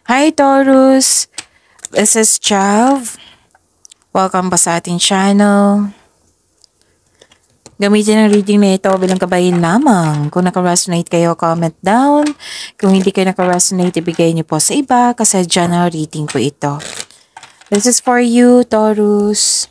Hi Taurus! This is Chav. Welcome pa sa ating channel. Gamitin ang reading na ito bilang kabayin lamang. Kung naka-resonate kayo, comment down. Kung hindi kayo naka-resonate, ibigay niyo po sa iba kasi general reading po ito. This is for you, Taurus.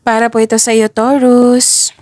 Para po ito sa iyo, Taurus.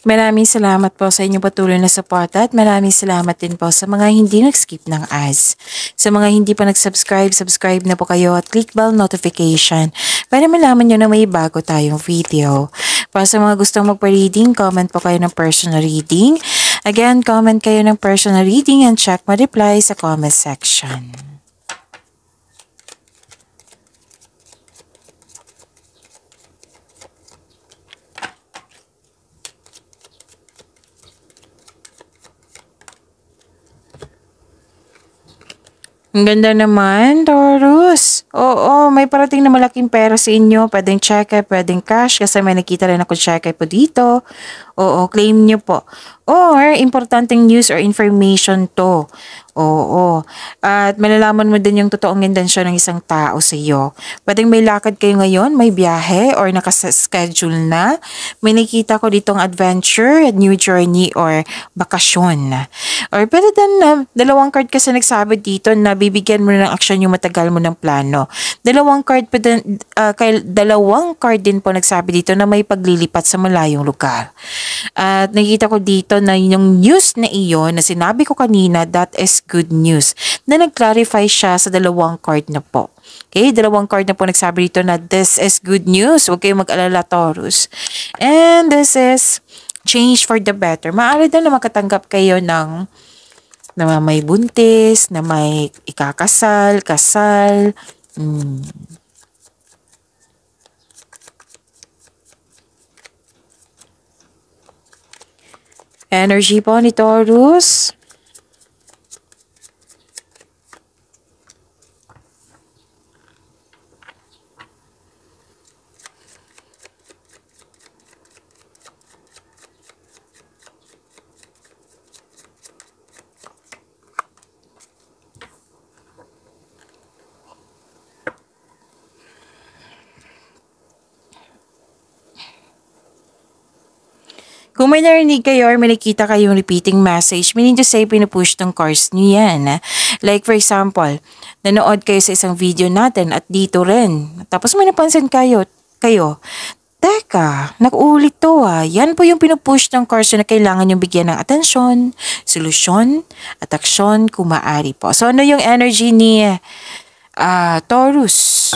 Maraming salamat po sa inyong patuloy na suporta at maraming salamat din po sa mga hindi nag-skip ng ads. Sa mga hindi pa nag-subscribe, subscribe na po kayo at click bell notification para malaman nyo na may bago tayong video. Para sa mga gustong magpa-reading, comment po kayo ng personal reading. Again, comment kayo ng personal reading and check my reply sa comment section. Ang ganda naman, Taurus. Oo, may parating na malaking pera sa inyo. Pwedeng cheque, pwedeng cash kasi may nakita rin ako cheque po dito. Oo, claim nyo po. Or, importanteng news or information to. Oo. At malalaman mo din yung totoong intensyon ng isang tao sa iyo. Pwedeng may lakad kayo ngayon, may biyahe, or nakaschedule na. May nakita ko ditong adventure, new journey, or bakasyon. Or pwede din na dalawang card kasi nagsabi dito na bibigyan mo ng aksyon yung matagal mo ng plano. Dalawang card din po nagsabi dito na may paglilipat sa malayong lugar. At nakita ko dito na yung news na iyon na sinabi ko kanina, that is good news. Na nag-clarify siya sa dalawang card na po. Okay, dalawang card na po nagsabi dito na this is good news. Huwag kayong mag-alala, Taurus. And this is change for the better. Maaari na makatanggap kayo ng na may buntis, na may ikakasal, kasal. Energy po ni Taurus. Kung may narinig kayo or may nakita kayong repeating message, meaning to say, pinupush ng cards nyo yan. Like for example, nanood kayo sa isang video natin at dito rin. Tapos may napansin kayo, teka, nakuulit to ah. Yan po yung pinupush ng cards na kailangan yung bigyan ng atensyon, solusyon, at aksyon kung maaari po. So ano yung energy ni Taurus?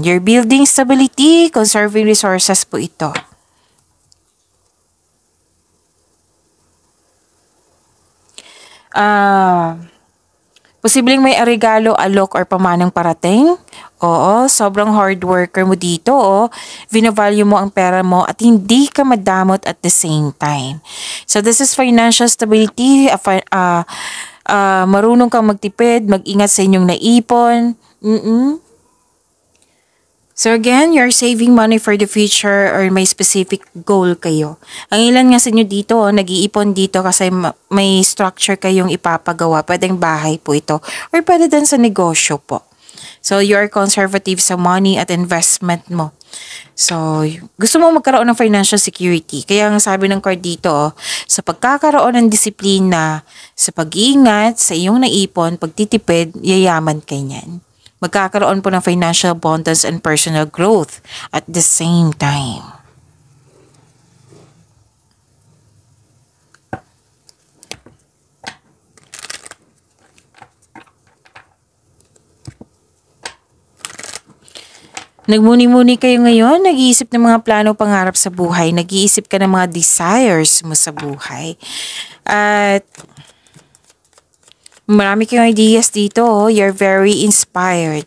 You're building stability, conserving resources po ito. Posibleng may regalo, alok, or pamanang parating. Oo, sobrang hard worker mo dito. Vinavalue mo ang pera mo at hindi ka madamot at the same time. So this is financial stability. Marunong kang magtipid, mag-ingat sa inyong naipon. So again, you're saving money for the future or may specific goal kayo. Ang ilan nga sa inyo dito, nag-iipon dito kasi may structure kayong ipapagawa. Pwedeng bahay po ito or pwede din sa negosyo po. So you're conservative sa money at investment mo. So gusto mo magkaroon ng financial security. Kaya ang sabi ng card dito, sa pagkakaroon ng disiplina, sa pag-iingat, sa iyong naipon, pagtitipid, yayaman kayo niyan. Magkakaroon po ng financial abundance and personal growth at the same time. Nagmuni-muni kayo ngayon, nag-iisip ng mga plano pangarap sa buhay, nag-iisip ka ng mga desires mo sa buhay. At marami kayong ideas dito, oh. You're very inspired.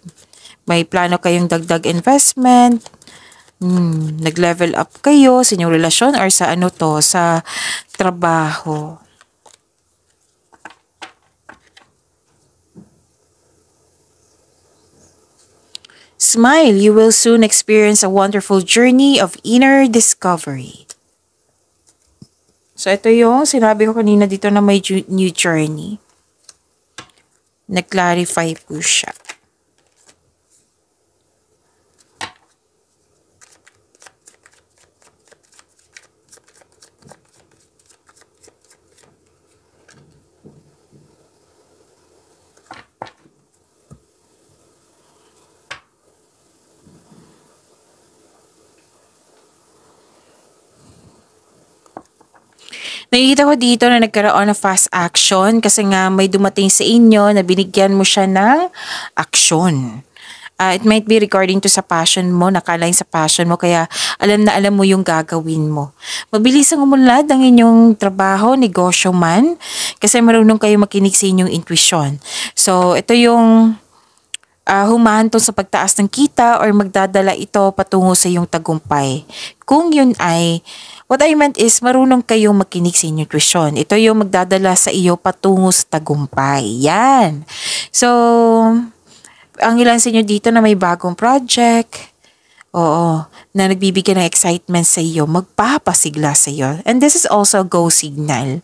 May plano kayong dagdag investment, nag-level up kayo sa inyong relasyon or sa ano to, sa trabaho. Smile, you will soon experience a wonderful journey of inner discovery. So, ito yung sinabi ko kanina dito na may new journey. Nag-clarify po siya. Nakikita ko dito na nagkaroon ng fast action kasi nga may dumating sa inyo na binigyan mo siya ng aksyon. It might be regarding to sa passion mo, nakaline sa passion mo, kaya alam na alam mo yung gagawin mo. Mabilis ang umunlad ang inyong trabaho, negosyo man, kasi marunong kayo makinig sa inyong intuition. So, ito yung humahantong sa pagtaas ng kita or magdadala ito patungo sa iyong tagumpay. Kung yun ay, what I meant is marunong kayong makinig sa inyong intuition. Ito yung magdadala sa iyo patungo sa tagumpay. Yan. So, ang ilan sa inyo dito na may bagong project, oo, na nagbibigay ng excitement sa iyo, magpapasigla sa iyo. And this is also a go signal.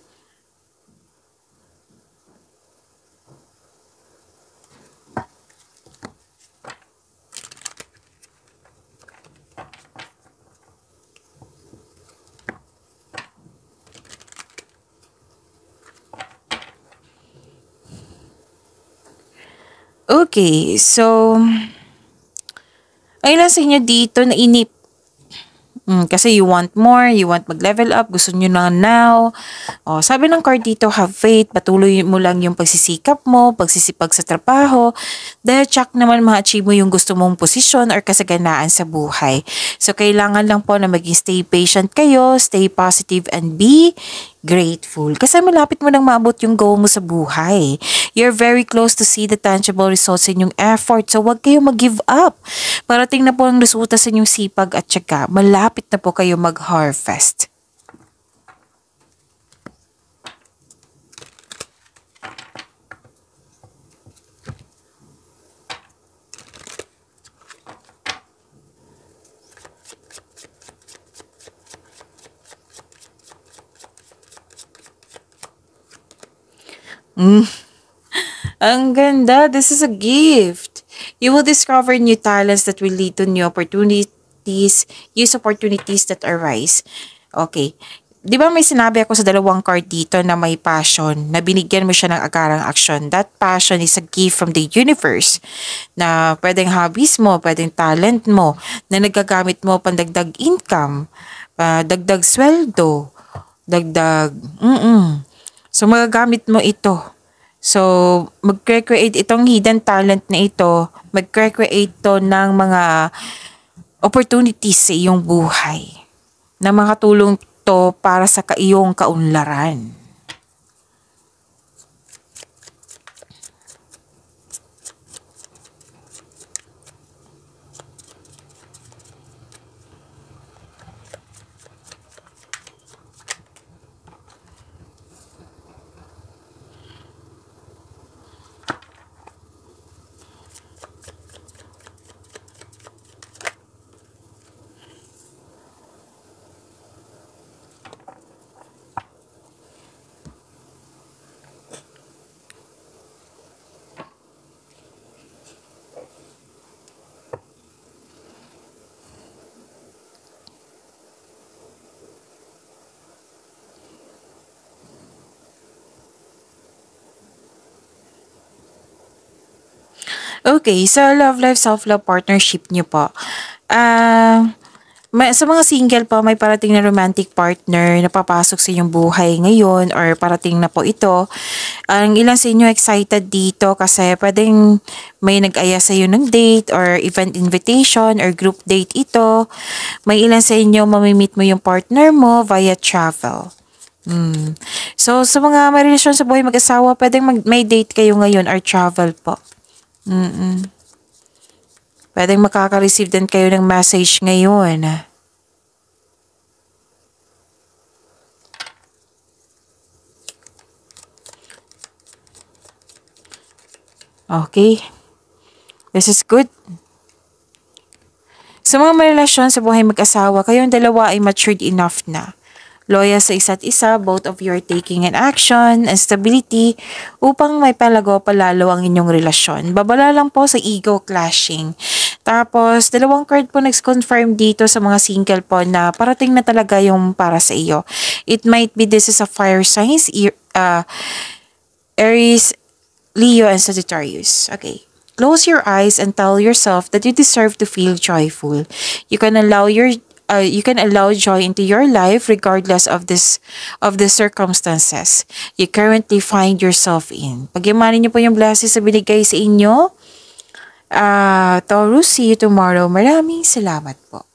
Okay, so, ang ilan sa inyo dito na inip. Kasi you want more, you want mag-level up, gusto nyo na now. Sabi ng card dito, have faith, patuloy mo lang yung pagsisikap mo, pagsisipag sa trabaho, dahil tsak naman ma-achieve mo yung gusto mong posisyon or kasaganaan sa buhay. So, kailangan lang po na maging stay patient kayo, stay positive, and be grateful. Kasi malapit mo nang maabot yung goal mo sa buhay. You're very close to see the tangible results in yung effort. So, huwag kayo mag-give up. Parating na po ang resulta sa inyong sipag at syaga. Malapit na po kayo mag-harvest. Ang ganda. This is a gift. You will discover new talents that will lead to new opportunities. Use opportunities that arise. Okay. Di ba may sinabi ako sa dalawang card dito na may passion, na binigyan mo siya ng agarang action. That passion is a gift from the universe na pwedeng hobbies mo, pwedeng talent mo, na nagagamit mo pandagdag income, dagdag sweldo, dagdag, So, magagamit mo ito. So, mag-create itong hidden talent na ito, mag-create to ng mga opportunities sa iyong buhay na makatulong to para sa iyong kaunlaran. Okay, sa love life, self-love partnership niyo po. Sa mga single pa, may parating na romantic partner na papasok sa inyong buhay ngayon or parating na po ito. Ang ilan sa inyo excited dito kasi pwedeng may nag-aya sa iyo ng date or event invitation or group date ito. May ilan sa inyo mamimit mo yung partner mo via travel. So, sa mga may relasyon sa buhay mag-asawa, pwedeng may date kayo ngayon or travel po. Pwedeng makaka-receive din kayo ng message ngayon. Okay. This is good. Sa mga may relasyon sa buhay mag-asawa, kayong dalawa ay matured enough na. Loyal sa isa't isa, both of you are taking an action and stability upang may palalo ang inyong relasyon. Babala lang po sa ego clashing. Tapos, dalawang card po nag-confirm dito sa mga single po na parating na talaga yung para sa iyo. It might be this is a fire signs, Aries, Leo, and Sagittarius. Okay. Close your eyes and tell yourself that you deserve to feel joyful. You can allow joy into your life regardless of the circumstances you currently find yourself in. Pagyamanin niyo po yung blessings na binigay sa inyo. Taurus, see you tomorrow. Maraming salamat po.